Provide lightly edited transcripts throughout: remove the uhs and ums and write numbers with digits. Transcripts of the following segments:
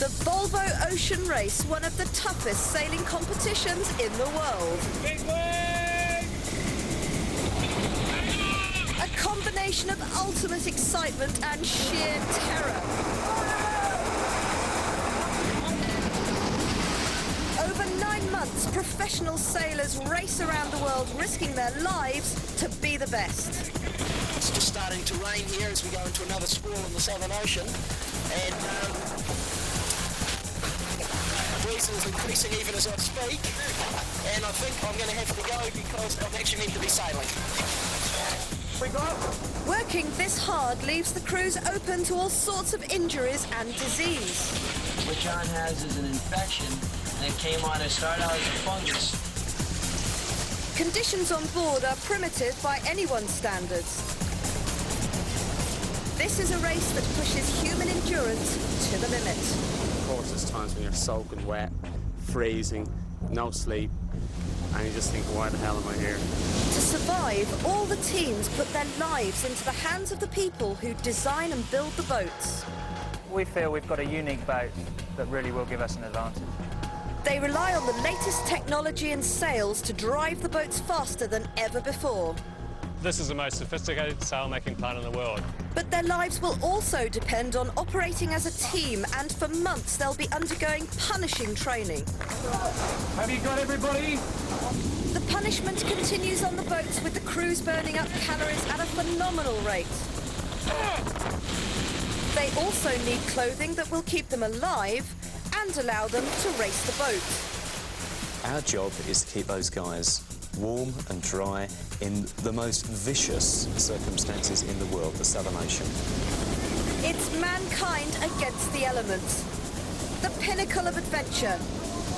The Volvo Ocean Race, one of the toughest sailing competitions in the world. Big wave! A combination of ultimate excitement and sheer terror. Over 9 months, professional sailors race around the world, risking their lives to be the best. It's just starting to rain here as we go into another squall in the Southern Ocean, and the breeze is increasing even as I speak, and I think I'm going to have to go because I'm actually meant to be sailing. Working this hard leaves the crews open to all sorts of injuries and disease. What John has is an infection that came on and started out as a fungus. Conditions on board are primitive by anyone's standards. This is a race that pushes human endurance to the limit. Of course, there's times when you're soaking wet, freezing, no sleep, and you just think, why the hell am I here? To survive, all the teams put their lives into the hands of the people who design and build the boats. We feel we've got a unique boat that really will give us an advantage. They rely on the latest technology and sails to drive the boats faster than ever before. This is the most sophisticated sail-making plant in the world. But their lives will also depend on operating as a team, and for months they'll be undergoing punishing training. Have you got everybody? The punishment continues on the boats, with the crews burning up calories at a phenomenal rate. They also need clothing that will keep them alive and allow them to race the boat. Our job is to keep those guys warm and dry in the most vicious circumstances in the world, the Southern Ocean. It's mankind against the elements. The pinnacle of adventure.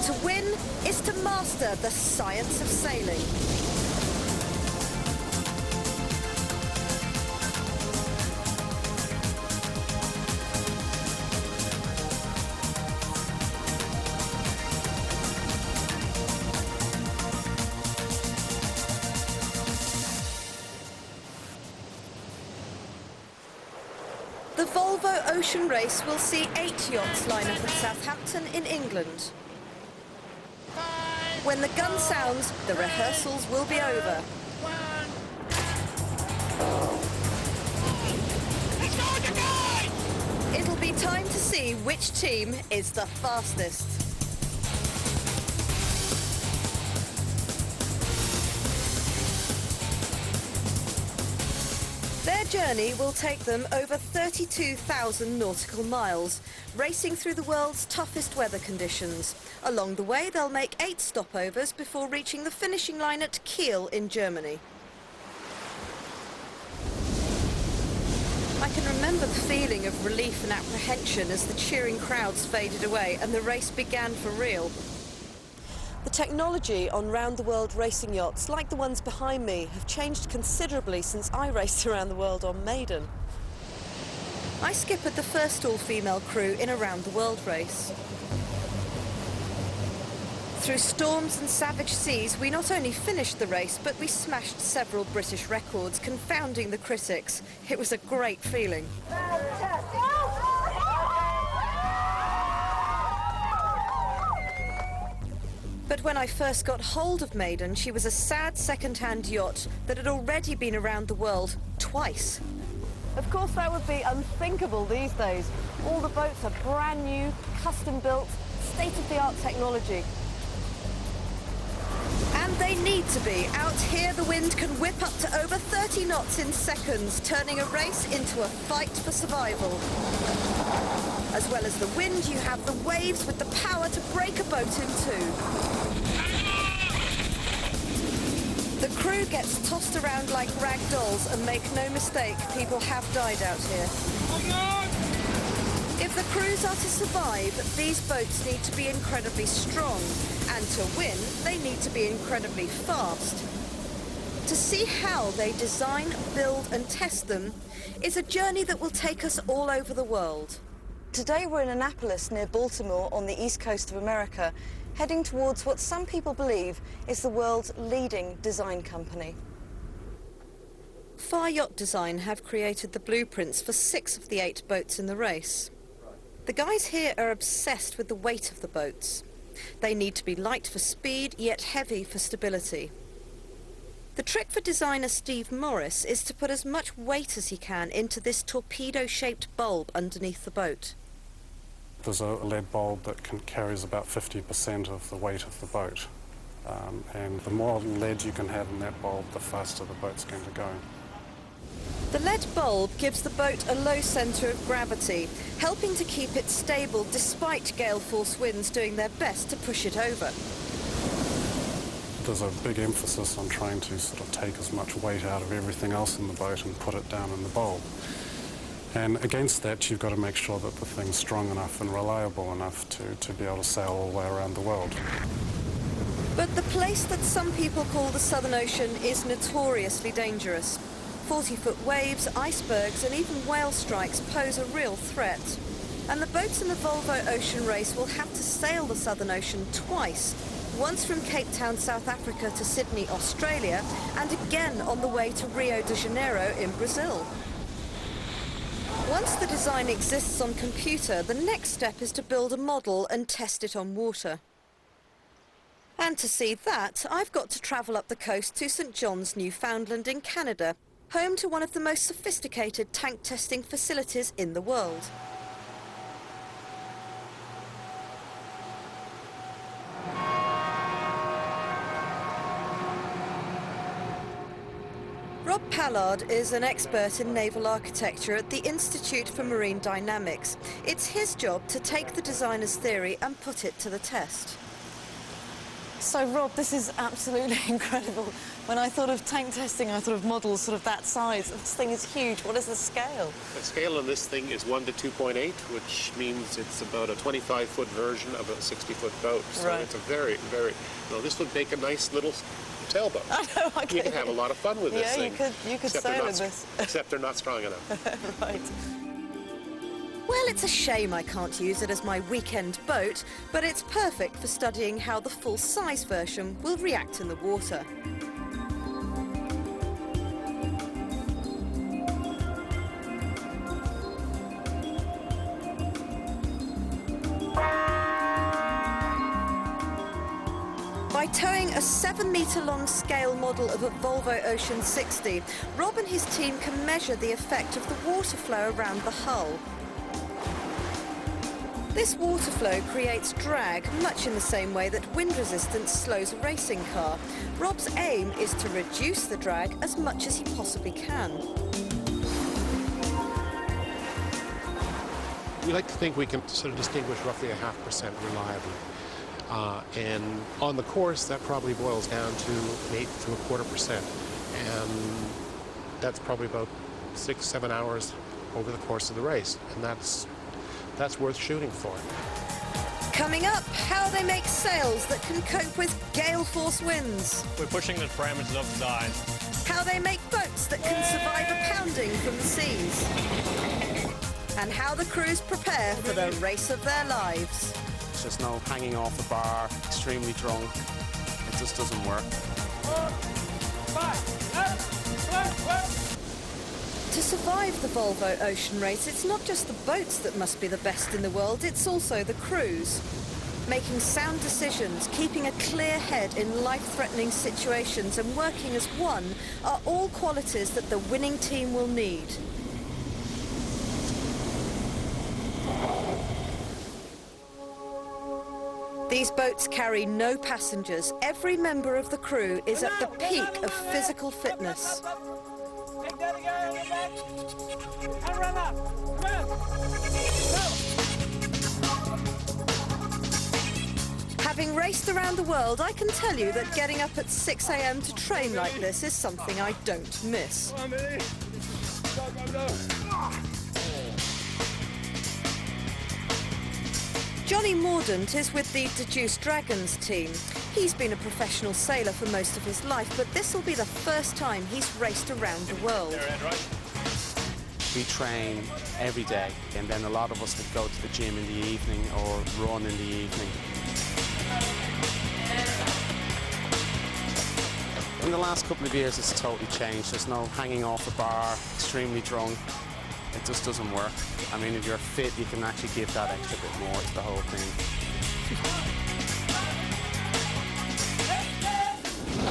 To win is to master the science of sailing. The Volvo Ocean Race will see 8 yachts line up at Southampton in England. When the gun sounds, the rehearsals will be over. It'll be time to see which team is the fastest. Their journey will take them over 32,000 nautical miles, racing through the world's toughest weather conditions. Along the way, they'll make 8 stopovers before reaching the finishing line at Kiel in Germany. I can remember the feeling of relief and apprehension as the cheering crowds faded away and the race began for real. The technology on round-the-world racing yachts, like the ones behind me, have changed considerably since I raced around the world on Maiden. I skippered the first all-female crew in a round-the-world race. Through storms and savage seas, we not only finished the race, but we smashed several British records, confounding the critics. It was a great feeling. But when I first got hold of Maiden, she was a sad second-hand yacht that had already been around the world twice. Of course, that would be unthinkable these days. All the boats are brand new, custom-built, state-of-the-art technology. And they need to be. Out here, the wind can whip up to over 30 knots in seconds, turning a race into a fight for survival. As well as the wind, you have the waves with the power to break a boat in two. The crew gets tossed around like rag dolls, and make no mistake, people have died out here. If the crews are to survive, these boats need to be incredibly strong, and to win, they need to be incredibly fast. To see how they design, build and test them is a journey that will take us all over the world. Today we're in Annapolis near Baltimore on the east coast of America, heading towards what some people believe is the world's leading design company. Far Yacht Design have created the blueprints for 6 of the 8 boats in the race. The guys here are obsessed with the weight of the boats. They need to be light for speed, yet heavy for stability. The trick for designer Steve Morris is to put as much weight as he can into this torpedo-shaped bulb underneath the boat. There's a lead bulb that carries about 50% of the weight of the boat. And the more lead you can have in that bulb, the faster the boat's going to go. The lead bulb gives the boat a low centre of gravity, helping to keep it stable despite gale force winds doing their best to push it over. There's a big emphasis on trying to sort of take as much weight out of everything else in the boat and put it down in the bulb. And against that, you've got to make sure that the thing's strong enough and reliable enough to be able to sail all the way around the world. But the place that some people call the Southern Ocean is notoriously dangerous. 40-foot waves, icebergs and even whale strikes pose a real threat. And the boats in the Volvo Ocean Race will have to sail the Southern Ocean twice. Once from Cape Town, South Africa to Sydney, Australia, and again on the way to Rio de Janeiro in Brazil. Once the design exists on computer, the next step is to build a model and test it on water. And to see that, I've got to travel up the coast to St John's, Newfoundland in Canada, home to one of the most sophisticated tank testing facilities in the world. Rob Pallard is an expert in naval architecture at the Institute for Marine Dynamics. It's his job to take the designer's theory and put it to the test. So, Rob, this is absolutely incredible. When I thought of tank testing, I thought of models sort of that size. This thing is huge. What is the scale? The scale on this thing is 1 to 2.8, which means it's about a 25-foot version of a 60-foot boat. So right. It's a very, very... No, this would make a nice little sailboat. I know, I You can have a lot of fun with this thing. Yeah, you could sail in this. Except they're not strong enough. Right. Well, it's a shame I can't use it as my weekend boat, but it's perfect for studying how the full-size version will react in the water. By towing a 7-metre-long scale model of a Volvo Ocean 60, Rob and his team can measure the effect of the water flow around the hull. This water flow creates drag, much in the same way that wind resistance slows a racing car. Rob's aim is to reduce the drag as much as he possibly can. We like to think we can sort of distinguish roughly 0.5% reliably. And on the course, that probably boils down to 8 to 1/4%. And that's probably about 6-7 hours over the course of the race. And that's worth shooting for. Coming up, how they make sails that can cope with gale force winds. We're pushing the parameters of design. How they make boats that can survive a pounding from the seas. And how the crews prepare for the race of their lives. There's no hanging off a bar, extremely drunk. It just doesn't work. To survive the Volvo Ocean Race, it's not just the boats that must be the best in the world, it's also the crews. Making sound decisions, keeping a clear head in life-threatening situations and working as one are all qualities that the winning team will need. These boats carry no passengers. Every member of the crew is at the peak of physical fitness. Having raced around the world, I can tell you that getting up at 6 a.m. to train like this is something I don't miss. Johnny Mordaunt is with the Deduced Dragons team. He's been a professional sailor for most of his life, but this will be the first time he's raced around the world. We train every day, and then a lot of us would go to the gym in the evening or run in the evening. In the last couple of years, it's totally changed. There's no hanging off a bar, extremely drunk. it just doesn't work. I mean, if you're fit, you can actually give that extra bit more to the whole thing.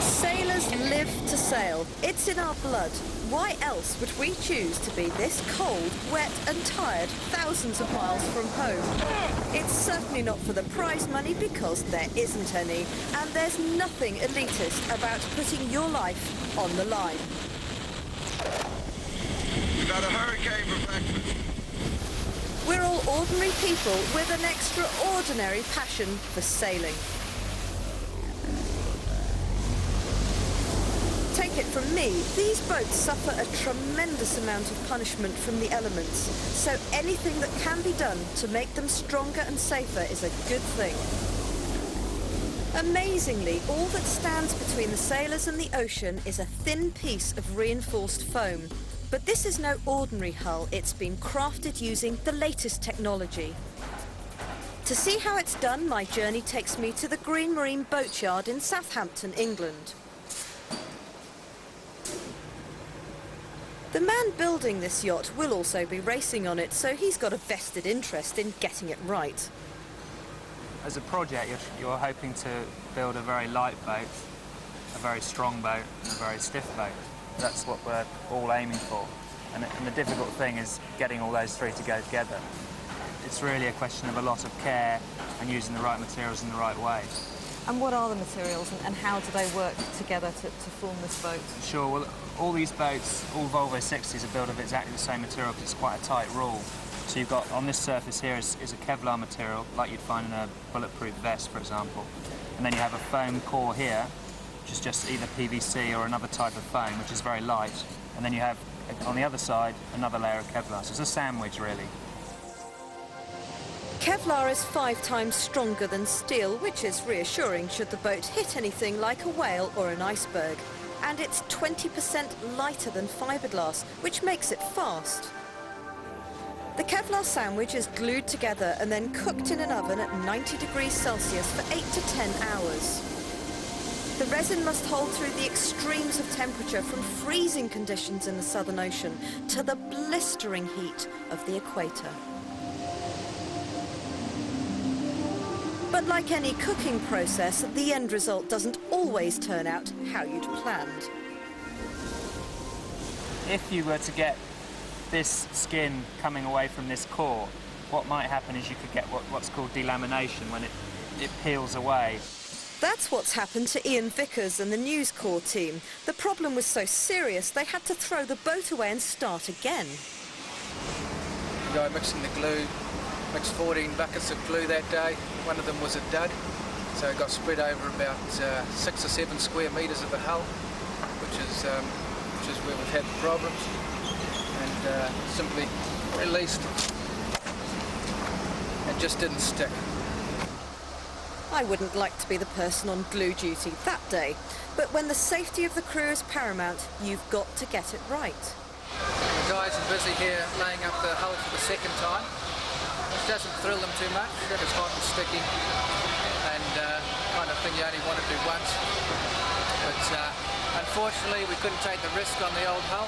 Sailors live to sail. It's in our blood. Why else would we choose to be this cold, wet and tired thousands of miles from home? It's certainly not for the prize money, because there isn't any. And there's nothing elitist about putting your life on the line. We've had a hurricane for breakfast. We're all ordinary people with an extraordinary passion for sailing. Take it from me, these boats suffer a tremendous amount of punishment from the elements, so anything that can be done to make them stronger and safer is a good thing. Amazingly, all that stands between the sailors and the ocean is a thin piece of reinforced foam. But this is no ordinary hull, it's been crafted using the latest technology. To see how it's done, my journey takes me to the Green Marine Boatyard in Southampton, England. The man building this yacht will also be racing on it, so he's got a vested interest in getting it right. As a project, you're hoping to build a very light boat, a very strong boat, and a very stiff boat. That's what we're all aiming for. And the difficult thing is getting all those three to go together. It's really a question of a lot of care and using the right materials in the right way. And what are the materials and how do they work together to form this boat? Sure, well, all these boats, all Volvo 60s are built of exactly the same material because it's quite a tight rule. So you've got, on this surface here is a Kevlar material, like you'd find in a bulletproof vest, for example. And then you have a foam core here, which is just either PVC or another type of foam, which is very light. And then you have, on the other side, another layer of Kevlar. So it's a sandwich, really. Kevlar is 5 times stronger than steel, which is reassuring should the boat hit anything like a whale or an iceberg. And it's 20% lighter than fiberglass, which makes it fast. The Kevlar sandwich is glued together and then cooked in an oven at 90 degrees Celsius for 8 to 10 hours. The resin must hold through the extremes of temperature, from freezing conditions in the Southern Ocean to the blistering heat of the equator. But like any cooking process, the end result doesn't always turn out how you'd planned. If you were to get this skin coming away from this core, what might happen is you could get what's called delamination, when it peels away. That's what's happened to Ian Vickers and the News Corps team. The problem was so serious they had to throw the boat away and start again. The guy mixing the glue mixed 14 buckets of glue that day. One of them was a dud, so it got spread over about 6 or 7 square metres of the hull, which is where we've had the problems, and simply released. It just didn't stick. I wouldn't like to be the person on glue duty that day, but when the safety of the crew is paramount, you've got to get it right. The guys are busy here laying up the hull for the second time. It doesn't thrill them too much. It's hot and sticky, and kind of thing you only want to do once. But unfortunately, we couldn't take the risk on the old hull,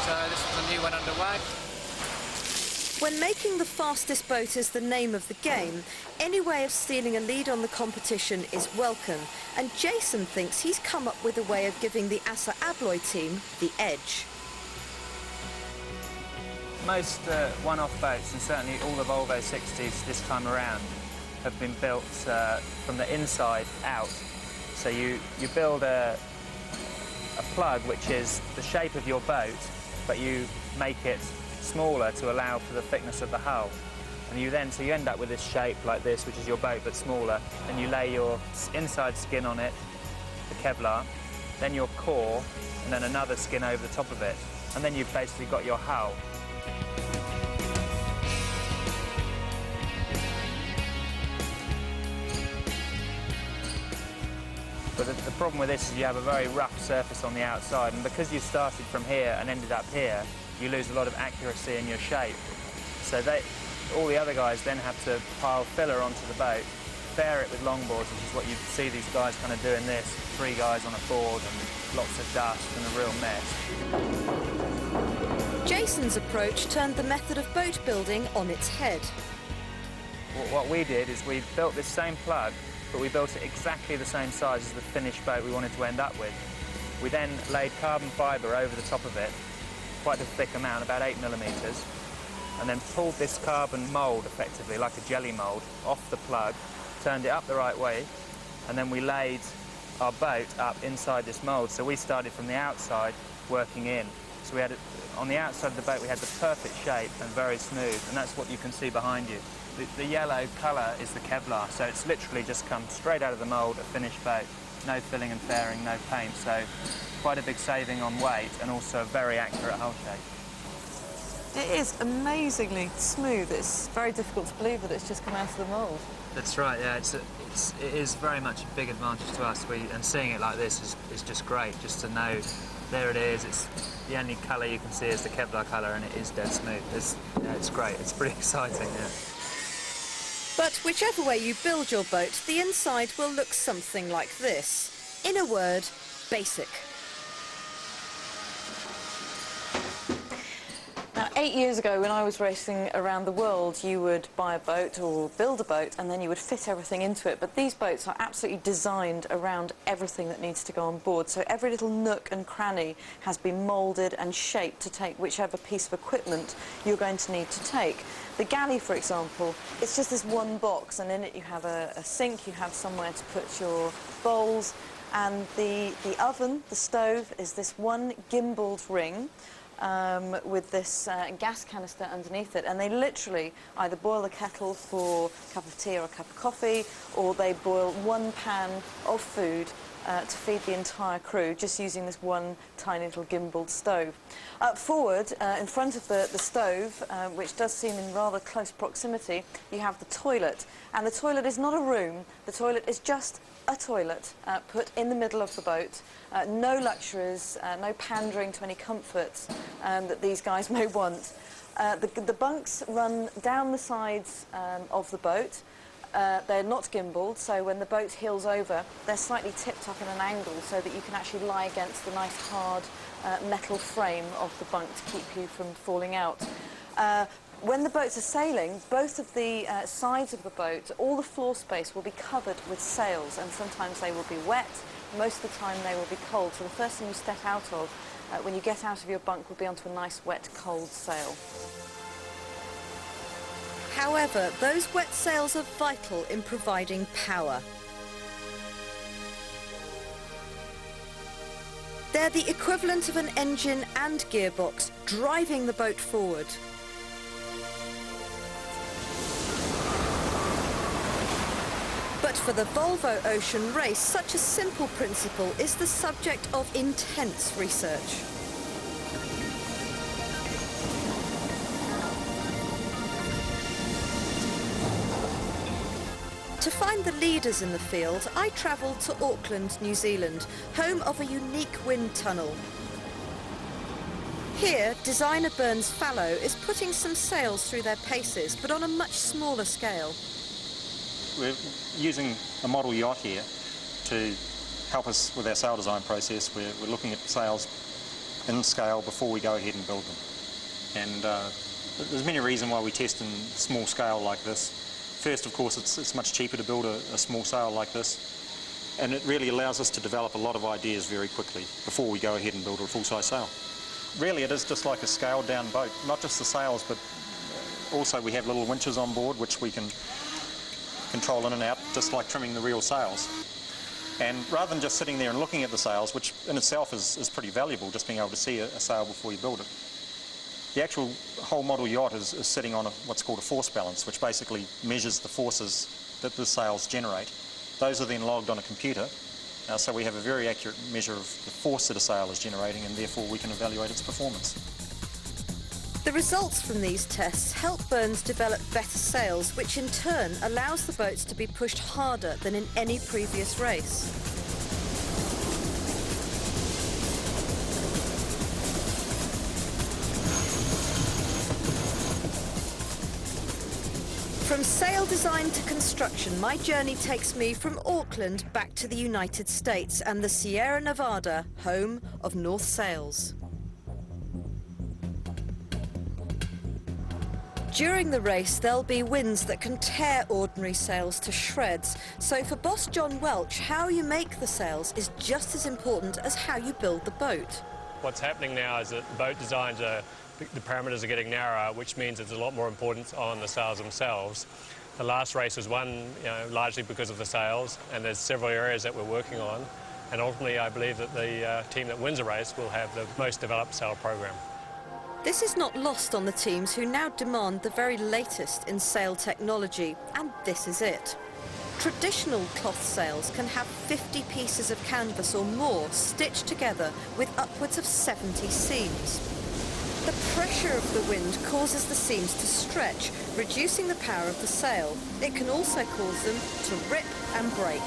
so this is a new one underway. When making the fastest boat is the name of the game, any way of stealing a lead on the competition is welcome, and Jason thinks he's come up with a way of giving the Assa Abloy team the edge. Most one-off boats, and certainly all the Volvo 60s this time around, have been built from the inside out. So you build a plug which is the shape of your boat, but you make it smaller to allow for the thickness of the hull. And so you end up with this shape like this, which is your boat but smaller, and you lay your inside skin on it, the Kevlar, then your core, and then another skin over the top of it. And then you've basically got your hull. But the problem with this is you have a very rough surface on the outside, and because you started from here and ended up here, you lose a lot of accuracy in your shape. So all the other guys then have to pile filler onto the boat, fair it with longboards, which is what you see these guys kind of doing this, 3 guys on a board and lots of dust and a real mess. Jason's approach turned the method of boat building on its head. What we did is we built this same plug, but we built it exactly the same size as the finished boat we wanted to end up with. We then laid carbon fibre over the top of it, quite a thick amount, about 8 millimetres, and then pulled this carbon mould, effectively, like a jelly mould, off the plug, turned it up the right way, and then we laid our boat up inside this mould. So we started from the outside, working in. So we had it, on the outside of the boat, we had the perfect shape and very smooth, and that's what you can see behind you. The yellow colour is the Kevlar, so it's literally just come straight out of the mould, a finished boat. No filling and fairing, no paint, so quite a big saving on weight and also a very accurate hull shape. It is amazingly smooth. It's very difficult to believe that it's just come out of the mould. That's right, yeah. It is very much a big advantage to us, and seeing it like this is just great, just to know there it is. It's the only colour you can see is the Kevlar colour, and it is dead smooth. It's great. It's pretty exciting, yeah. But whichever way you build your boat, the inside will look something like this. In a word, basic. Now, 8 years ago, when I was racing around the world, you would buy a boat or build a boat, and then you would fit everything into it. But these boats are absolutely designed around everything that needs to go on board. So every little nook and cranny has been moulded and shaped to take whichever piece of equipment you're going to need to take. The galley, for example, it's just this one box, and in it you have a sink, you have somewhere to put your bowls, and the oven, the stove, is this one gimbaled ring with this gas canister underneath it, and they literally either boil the kettle for a cup of tea or a cup of coffee, or they boil one pan of food to feed the entire crew, just using this one tiny little gimbaled stove. Up forward, in front of the stove, which does seem in rather close proximity, you have the toilet. And the toilet is not a room, the toilet is just a toilet put in the middle of the boat. No luxuries, no pandering to any comforts that these guys may want. The bunks run down the sides of the boat. They're not gimbaled, so when the boat heels over, they're slightly tipped up in an angle so that you can actually lie against the nice hard metal frame of the bunk to keep you from falling out. When the boats are sailing, both of the sides of the boat, all the floor space will be covered with sails, and sometimes they will be wet, most of the time they will be cold. So the first thing you step out of, when you get out of your bunk, will be onto a nice wet, cold sail. However, those wet sails are vital in providing power. They're the equivalent of an engine and gearbox driving the boat forward. But for the Volvo Ocean Race, such a simple principle is the subject of intense research. To find the leaders in the field, I travelled to Auckland, New Zealand, home of a unique wind tunnel. Here, designer Burns Fallow is putting some sails through their paces, but on a much smaller scale. We're using a model yacht here to help us with our sail design process. We're looking at sails in scale before we go ahead and build them. And there's many reasons why we test in small scale like this. First, of course, it's much cheaper to build a small sail like this, and it really allows us to develop a lot of ideas very quickly before we go ahead and build a full-size sail. Really, it is just like a scaled-down boat, not just the sails, but also we have little winches on board which we can control in and out, just like trimming the real sails. And rather than just sitting there and looking at the sails, which in itself is pretty valuable, just being able to see a sail before you build it, the actual whole model yacht is sitting on what's called a force balance, which basically measures the forces that the sails generate. Those are then logged on a computer, so we have a very accurate measure of the force that a sail is generating, and therefore we can evaluate its performance. The results from these tests help Burns develop better sails, which in turn allows the boats to be pushed harder than in any previous race. From sail design to construction, my journey takes me from Auckland back to the United States and the Sierra Nevada, home of North Sails. During the race, there'll be winds that can tear ordinary sails to shreds. So for boss John Welch, how you make the sails is just as important as how you build the boat. What's happening now is that boat designs the parameters are getting narrower, which means there's a lot more importance on the sails themselves. The last race was won largely because of the sails, and there's several areas that we're working on. And ultimately, I believe that the team that wins a race will have the most developed sail program. This is not lost on the teams who now demand the very latest in sail technology, and this is it. Traditional cloth sails can have 50 pieces of canvas or more stitched together with upwards of 70 seams. The pressure of the wind causes the seams to stretch, reducing the power of the sail. It can also cause them to rip and break.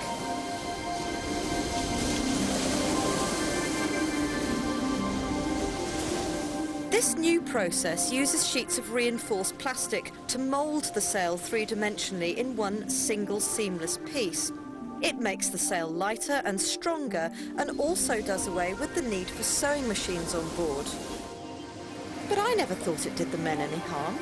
This new process uses sheets of reinforced plastic to mould the sail three-dimensionally in one single seamless piece. It makes the sail lighter and stronger, and also does away with the need for sewing machines on board. But I never thought it did the men any harm.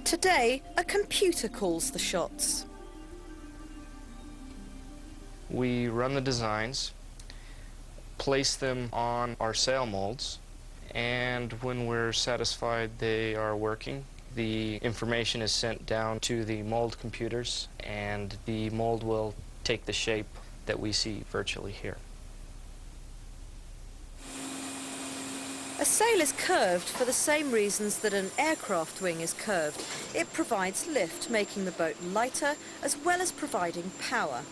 Today, a computer calls the shots. We run the designs, place them on our sail molds, and when we're satisfied they are working, the information is sent down to the mold computers, and the mold will take the shape that we see virtually here. A sail is curved for the same reasons that an aircraft wing is curved. It provides lift, making the boat lighter, as well as providing power.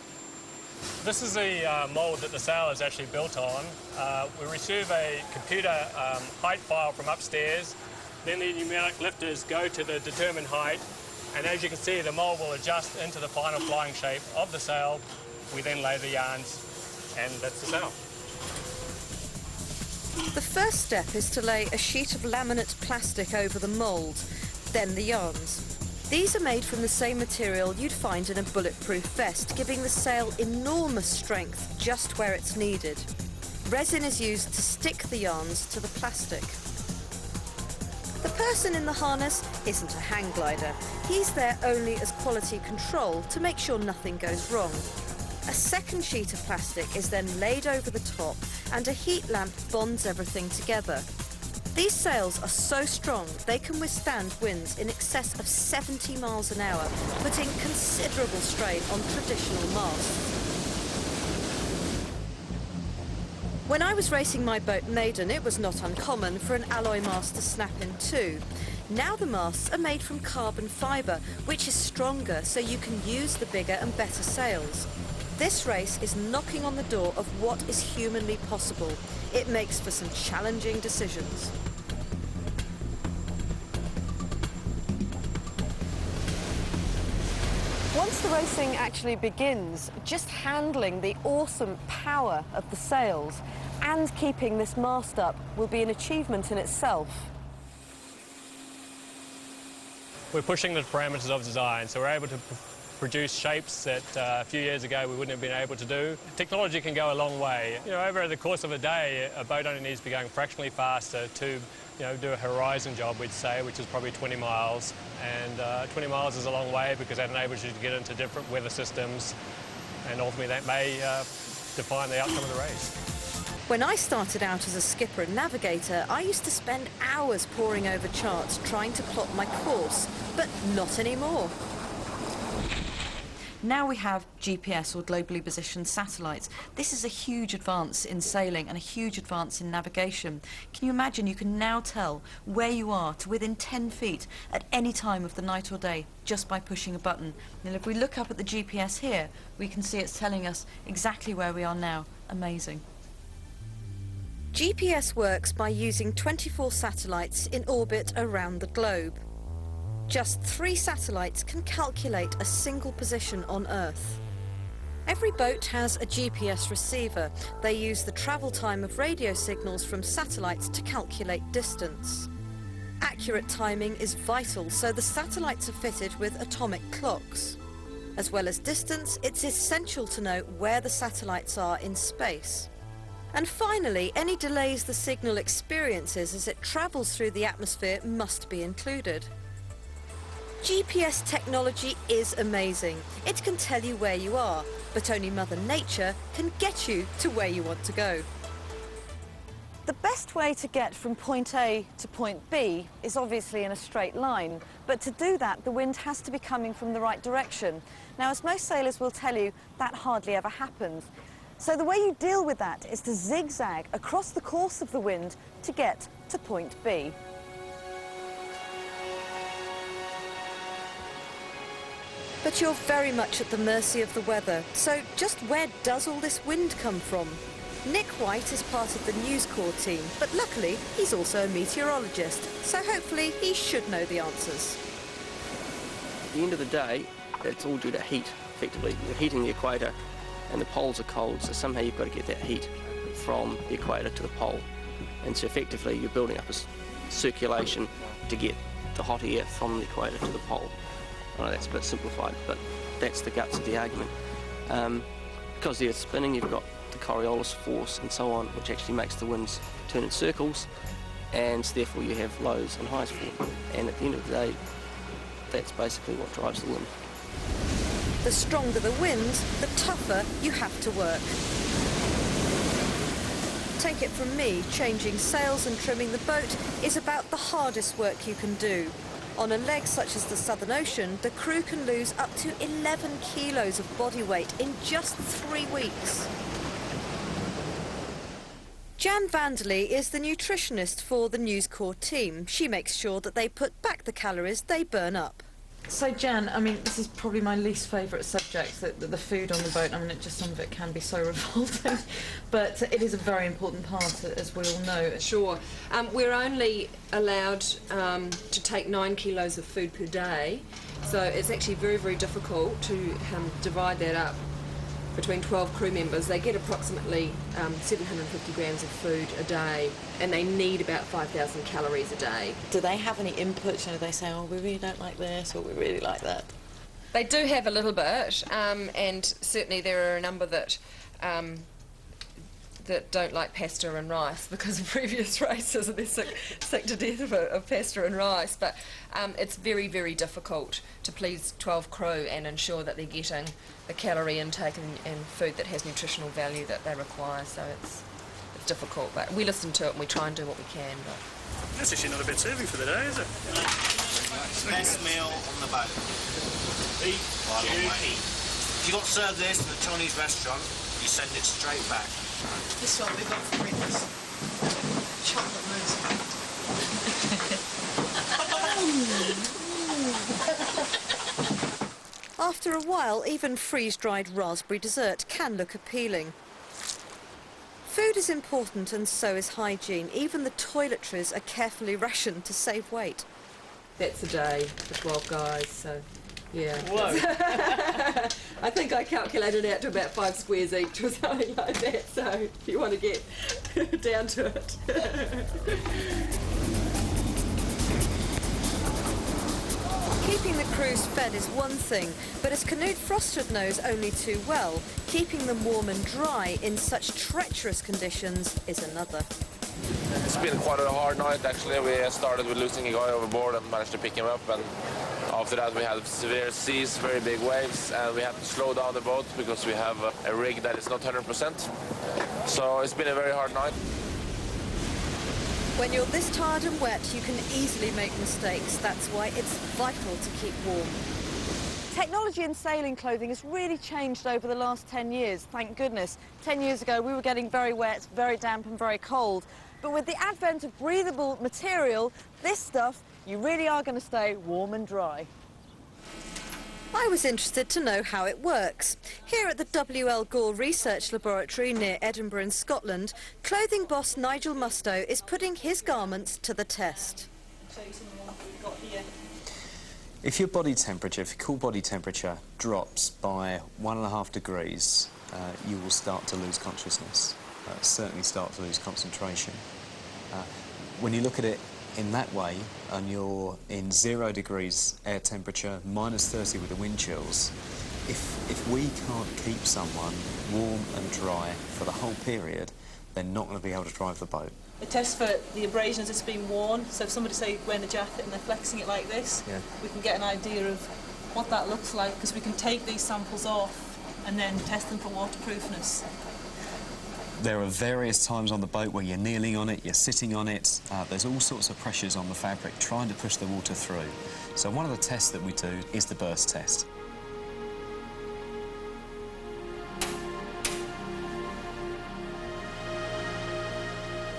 This is the mould that the sail is actually built on. We receive a computer height file from upstairs. Then the pneumatic lifters go to the determined height, and as you can see, the mould will adjust into the final flying shape of the sail. We then lay the yarns, and that's the sail. The first step is to lay a sheet of laminate plastic over the mould, then the yarns. These are made from the same material you'd find in a bulletproof vest, giving the sail enormous strength just where it's needed. Resin is used to stick the yarns to the plastic. The person in the harness isn't a hang glider. He's there only as quality control to make sure nothing goes wrong. A second sheet of plastic is then laid over the top, and a heat lamp bonds everything together. These sails are so strong they can withstand winds in excess of 70 miles an hour, putting considerable strain on traditional masts. When I was racing my boat Maiden, it was not uncommon for an alloy mast to snap in two. Now the masts are made from carbon fibre, which is stronger, so you can use the bigger and better sails. This race is knocking on the door of what is humanly possible. It makes for some challenging decisions. Once the racing actually begins, just handling the awesome power of the sails and keeping this mast up will be an achievement in itself. We're pushing the parameters of design, so we're able to produce shapes that a few years ago we wouldn't have been able to do. Technology can go a long way. Over the course of a day, a boat only needs to be going fractionally faster to do a horizon job, we'd say, which is probably 20 miles. And 20 miles is a long way because that enables you to get into different weather systems, and ultimately that may define the outcome of the race. When I started out as a skipper and navigator, I used to spend hours poring over charts trying to plot my course, but not anymore. Now we have GPS, or globally positioned satellites. This is a huge advance in sailing and a huge advance in navigation. Can you imagine you can now tell where you are to within 10 feet at any time of the night or day just by pushing a button? And if we look up at the GPS here, we can see it's telling us exactly where we are now. Amazing. GPS works by using 24 satellites in orbit around the globe. Just 3 satellites can calculate a single position on Earth. Every boat has a GPS receiver. They use the travel time of radio signals from satellites to calculate distance. Accurate timing is vital, so the satellites are fitted with atomic clocks. As well as distance, it's essential to know where the satellites are in space. And finally, any delays the signal experiences as it travels through the atmosphere must be included. GPS technology is amazing. It can tell you where you are, but only Mother Nature can get you to where you want to go. The best way to get from point A to point B is obviously in a straight line, but to do that, the wind has to be coming from the right direction. Now, as most sailors will tell you, that hardly ever happens. So the way you deal with that is to zigzag across the course of the wind to get to point B. But you're very much at the mercy of the weather, so just where does all this wind come from? Nick White is part of the News Corps team, but luckily he's also a meteorologist, so hopefully he should know the answers. At the end of the day, it's all due to heat, effectively. You're heating the equator and the poles are cold, so somehow you've got to get that heat from the equator to the pole. And so effectively you're building up a circulation to get the hot air from the equator to the pole. I know that's a bit simplified, but that's the guts of the argument. Because the Earth's spinning, you've got the Coriolis force and so on, which actually makes the winds turn in circles, and so therefore you have lows and highs form. And at the end of the day, that's basically what drives the wind. The stronger the wind, the tougher you have to work. Take it from me, changing sails and trimming the boat is about the hardest work you can do. On a leg such as the Southern Ocean, the crew can lose up to 11 kilos of body weight in just 3 weeks. Jan Vanderley is the nutritionist for the News Corps team. She makes sure that they put back the calories they burn up. So Jan, I mean, this is probably my least favourite subject, the food on the boat. I mean, some of it can be so revolting, but it is a very important part, as we all know. Sure. We're only allowed to take 9 kilos of food per day, so it's actually very, very difficult to divide that up between 12 crew members. They get approximately 750 grams of food a day, and they need about 5,000 calories a day. Do they have any input? You know, they say, oh, we really don't like this, or we really like that? They do have a little bit, and certainly there are a number that that don't like pasta and rice because of previous races, and they're sick to death of pasta and rice. But it's very, very difficult to please 12 crew and ensure that they're getting the calorie intake and food that has nutritional value that they require. So it's difficult, but we listen to it and we try and do what we can. But that's actually not a bad serving for the day, is it? Best meal on the boat. Beef jerky. If you got served this in a Chinese restaurant, you send it straight back. This one we got for breakfast. Chocolate mousse. After a while, even freeze-dried raspberry dessert can look appealing. Food is important and so is hygiene. Even the toiletries are carefully rationed to save weight. that's a day for 12 guys, so yeah. Whoa. I think I calculated out to about 5 squares each or something like that, so if you want to get down to it. Keeping the crews fed is one thing, but as Canute Frostwood knows only too well, keeping them warm and dry in such treacherous conditions is another. It's been quite a hard night actually. We started with losing a guy overboard and managed to pick him up, and after that we had severe seas, very big waves, and we had to slow down the boat because we have a rig that is not 100%. So it's been a very hard night. When you're this tired and wet, you can easily make mistakes. That's why it's vital to keep warm. Technology in sailing clothing has really changed over the last 10 years, thank goodness. 10 years ago, we were getting very wet, very damp and very cold. But with the advent of breathable material, this stuff, you really are going to stay warm and dry. I was interested to know how it works. Here at the W.L. Gore Research Laboratory near Edinburgh in Scotland, clothing boss Nigel Mustoe is putting his garments to the test. If your body temperature, if your core body temperature drops by 1.5 degrees, you will start to lose consciousness, certainly start to lose concentration. When you look at it in that way, and you're in 0 degrees air temperature, -30 with the wind chills, if we can't keep someone warm and dry for the whole period, they're not going to be able to drive the boat. A test for the abrasions that's been worn, so if somebody, say, wearing a jacket and they're flexing it like this, we can get an idea of what that looks like, because we can take these samples off and then test them for waterproofness. There are various times on the boat where you're kneeling on it, you're sitting on it. There's all sorts of pressures on the fabric trying to push the water through. So one of the tests that we do is the burst test.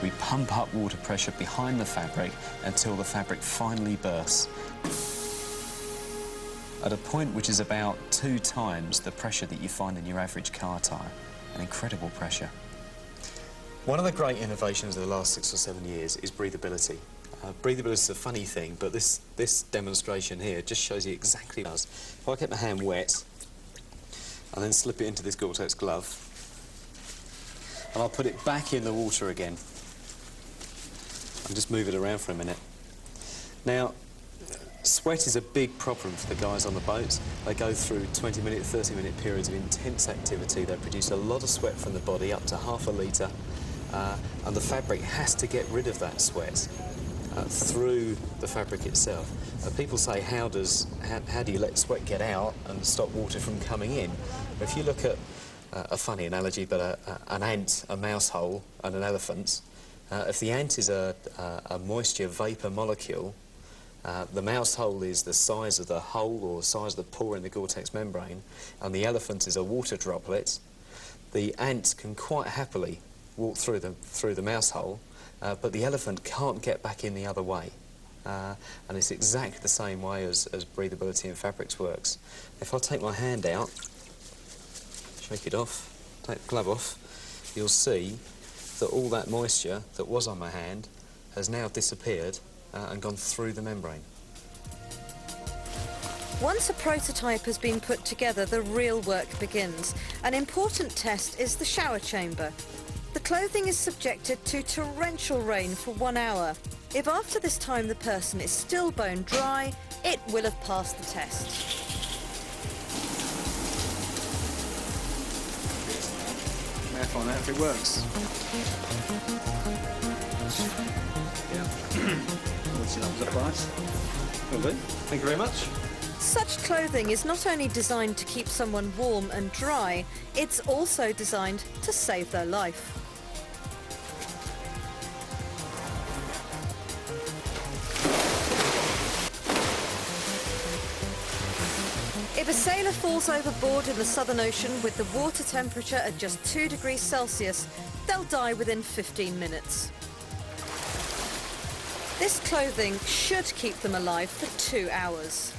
We pump up water pressure behind the fabric until the fabric finally bursts. At a point which is about 2 times the pressure that you find in your average car tyre. An incredible pressure. One of the great innovations of the last 6 or 7 years is breathability. Breathability is a funny thing, but this demonstration here just shows you exactly what it does. If I get my hand wet, and then slip it into this Gore-Tex glove, and I'll put it back in the water again, and just move it around for a minute. Now, sweat is a big problem for the guys on the boats. They go through 20-minute, 30-minute periods of intense activity. They produce a lot of sweat from the body, up to ½ a litre, and the fabric has to get rid of that sweat through the fabric itself. People say, how do you let sweat get out and stop water from coming in? If you look at a funny analogy, but an ant, a mouse hole, and an elephant, if the ant is a moisture vapour molecule, the mouse hole is the size of the hole or the size of the pore in the Gore-Tex membrane, and the elephant is a water droplet. The ant can quite happily walk through the mouse hole, but the elephant can't get back in the other way. And it's exactly the same way as breathability in fabrics works. If I take my hand out, shake it off, take the glove off, you'll see that all that moisture that was on my hand has now disappeared and gone through the membrane. Once a prototype has been put together, the real work begins. An important test is the shower chamber. The clothing is subjected to torrential rain for 1 hour. If after this time the person is still bone dry, it will have passed the test. Now find out if it works. Yeah. Let's see that was a price. Will do. Thank you very much. Such clothing is not only designed to keep someone warm and dry, it's also designed to save their life. If a sailor falls overboard in the Southern Ocean with the water temperature at just 2 degrees Celsius, they'll die within 15 minutes. This clothing should keep them alive for 2 hours.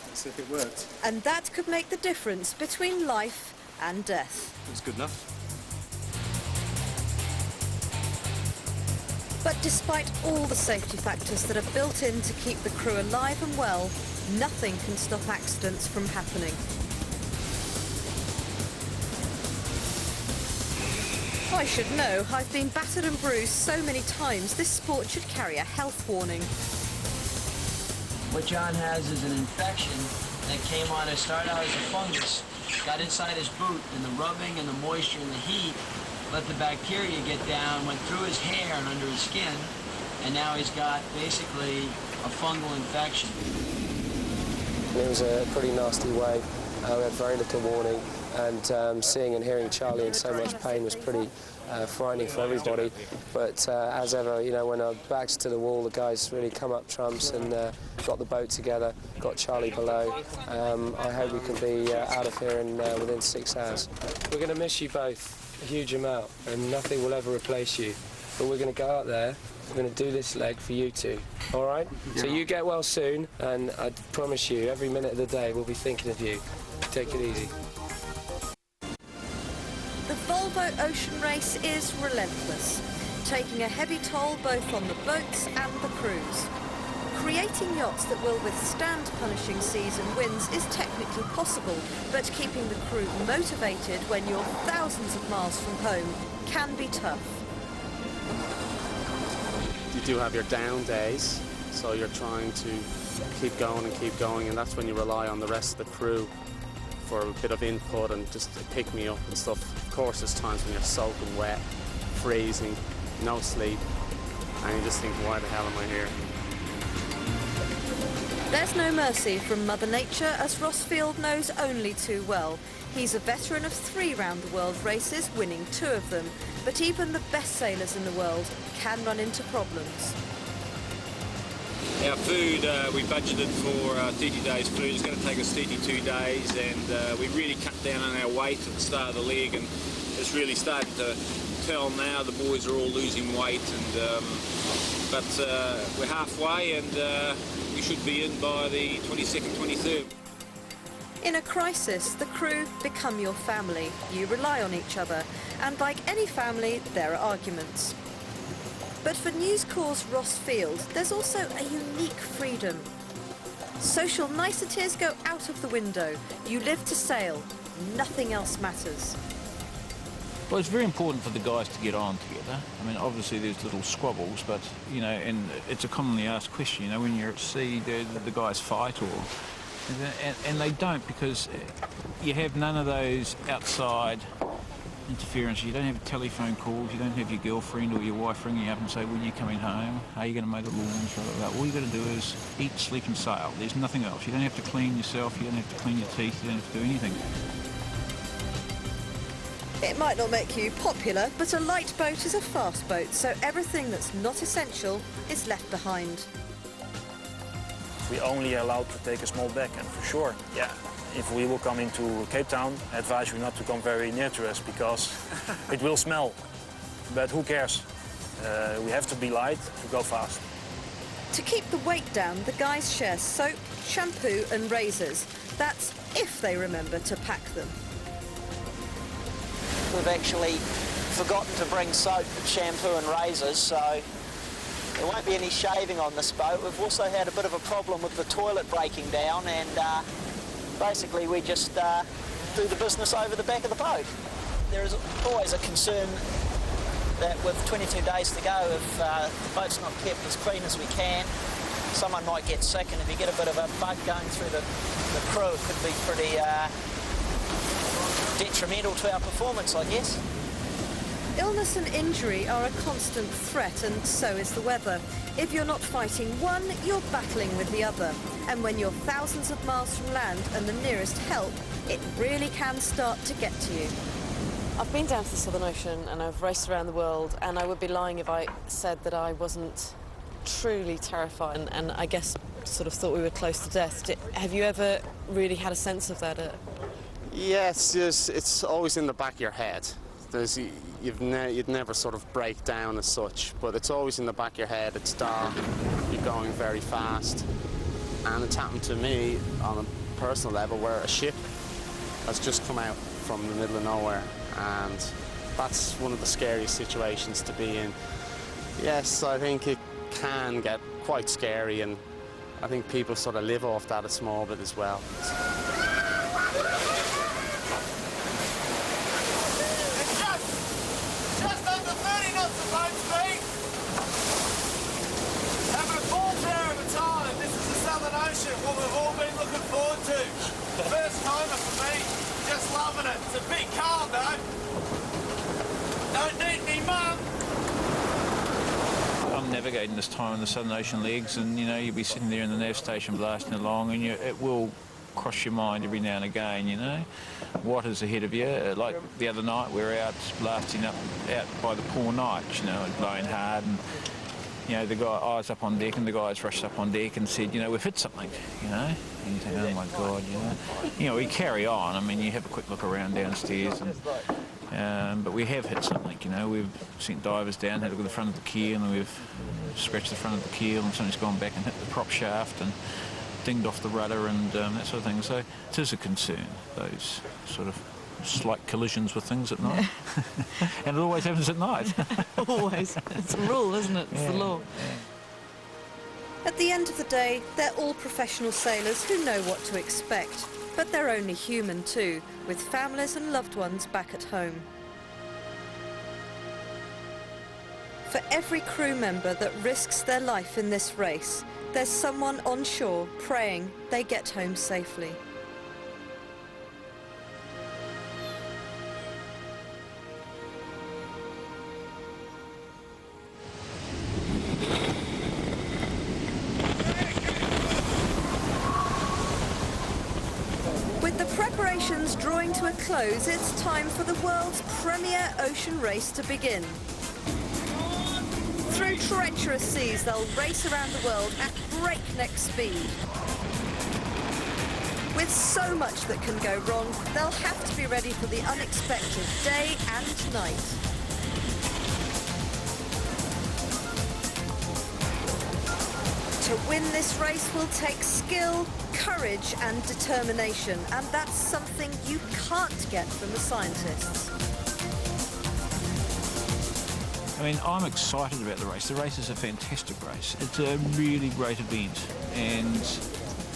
Let's see if it worked. And that could make the difference between life and death. It's good enough. But despite all the safety factors that are built in to keep the crew alive and well, nothing can stop accidents from happening. I should know. I've been battered and bruised so many times, this sport should carry a health warning. What John has is an infection that came on. It started out as a fungus, got inside his boot, and the rubbing and the moisture and the heat let the bacteria get down, went through his hair and under his skin, and now he's got basically a fungal infection. It was a pretty nasty wave. We had very little warning, and seeing and hearing Charlie in so much pain was pretty frightening for everybody. But as ever, you know, when our backs to the wall, the guys really come up trumps and got the boat together, got Charlie below. I hope we can be out of here within 6 hours. We're going to miss you both a huge amount, and nothing will ever replace you. But we're going to go out there, we're going to do this leg for you two, all right? Yeah. So you get well soon, and I promise you, every minute of the day we'll be thinking of you. Take it easy. The VOLVO ocean race is relentless, taking a heavy toll both on the boats and the crews. Creating yachts that will withstand punishing seas and winds is technically possible, but keeping the crew motivated when you're thousands of miles from home can be tough. You do have your down days, so you're trying to keep going, and that's when you rely on the rest of the crew for a bit of input and just to pick me up and stuff. course, there's times when you're soaking wet, freezing, no sleep, and you just think, why the hell am I here? There's no mercy from Mother Nature, as Ross Field knows only too well. He's a veteran of 3 round-the-world races, winning 2 of them. But even the best sailors in the world can run into problems. Our food, we budgeted for 30 days food. It's going to take us 32 days, and we really cut down on our weight at the start of the leg, and it's really starting to tell now. The boys are all losing weight, and but we're halfway, and we should be in by the 22nd, 23rd. In a crisis, the crew become your family. You rely on each other, and like any family, there are arguments. But for News Corps' Ross Field, there's also a unique freedom. Social niceties go out of the window. You live to sail. Nothing else matters. Well, it's very important for the guys to get on together. I mean, obviously there's little squabbles, but, you know, and it's a commonly asked question, you know, when you're at sea, do the guys fight or... And they don't, because you have none of those outside interference. You don't have telephone calls, you don't have your girlfriend or your wife ringing you up and say, when you're coming home, are you going to mow the lawn, stuff like that. All you got to do is eat, sleep and sail. There's nothing else. You don't have to clean yourself, you don't have to clean your teeth, you don't have to do anything. It might not make you popular, but a light boat is a fast boat, so everything that's not essential is left behind. We only allowed to take a small bag, and for sure, yeah, if we will come into Cape Town, I advise you not to come very near to us, because it will smell. But who cares? We have to be light to go fast. To keep the weight down, the guys share soap, shampoo and razors. That's if they remember to pack them. We've actually forgotten to bring soap, shampoo and razors, so there won't be any shaving on this boat. We've also had a bit of a problem with the toilet breaking down, and basically we just do the business over the back of the boat. There is always a concern that with 22 days to go, if the boat's not kept as clean as we can, someone might get sick, and if you get a bit of a bug going through the crew, it could be pretty detrimental to our performance, I guess. Illness and injury are a constant threat, and so is the weather. If you're not fighting one, you're battling with the other. And when you're thousands of miles from land and the nearest help, it really can start to get to you. I've been down to the Southern Ocean and I've raced around the world, and I would be lying if I said that I wasn't truly terrified and I guess sort of thought we were close to death. Have you ever really had a sense of that? Yes, it's always in the back of your head. You'd never sort of break down as such, but it's always in the back of your head. It's dark, you're going very fast, and it's happened to me on a personal level where a ship has just come out from the middle of nowhere, and that's one of the scariest situations to be in. Yes, I think it can get quite scary, and I think people sort of live off that a small bit as well. What we've all been looking forward to. First timer for me, just loving it. It's a bit cold though. Don't need me mum. I'm navigating this time in the Southern Ocean legs, and you know, you'll be sitting there in the nav station blasting along, and it will cross your mind every now and again, you know, what is ahead of you. Like the other night, we were out blasting out by the Poor Knight, you know, and blowing hard, and you know, I was up on deck, and the guys rushed up on deck and said, you know, we've hit something, you know. And you think, oh my God, you know. You know, we carry on. I mean, you have a quick look around downstairs, and, but we have hit something, you know. We've sent divers down, had a look at the front of the keel, and we've scratched the front of the keel, and something's gone back and hit the prop shaft and dinged off the rudder and that sort of thing. So it is a concern, those sort of slight collisions with things at night. And it always happens at night. Always. It's a rule, isn't it? It's the law. Yeah. At the end of the day, they're all professional sailors who know what to expect. But they're only human too, with families and loved ones back at home. For every crew member that risks their life in this race, there's someone on shore praying they get home safely. Preparations drawing to a close, it's time for the world's premier ocean race to begin. Through treacherous seas, they'll race around the world at breakneck speed. With so much that can go wrong, they'll have to be ready for the unexpected day and night. To win this race will take skill, courage and determination, and that's something you can't get from the scientists. I mean, I'm excited about the race. The race is a fantastic race. It's a really great event, and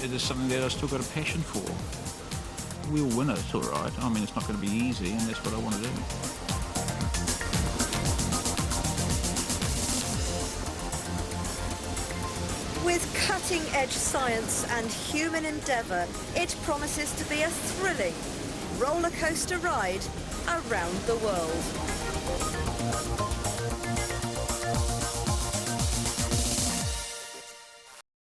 it is something that I've still got a passion for. We'll win it, all right. I mean, it's not going to be easy, and that's what I want to do. With cutting-edge science and human endeavour, it promises to be a thrilling roller coaster ride around the world.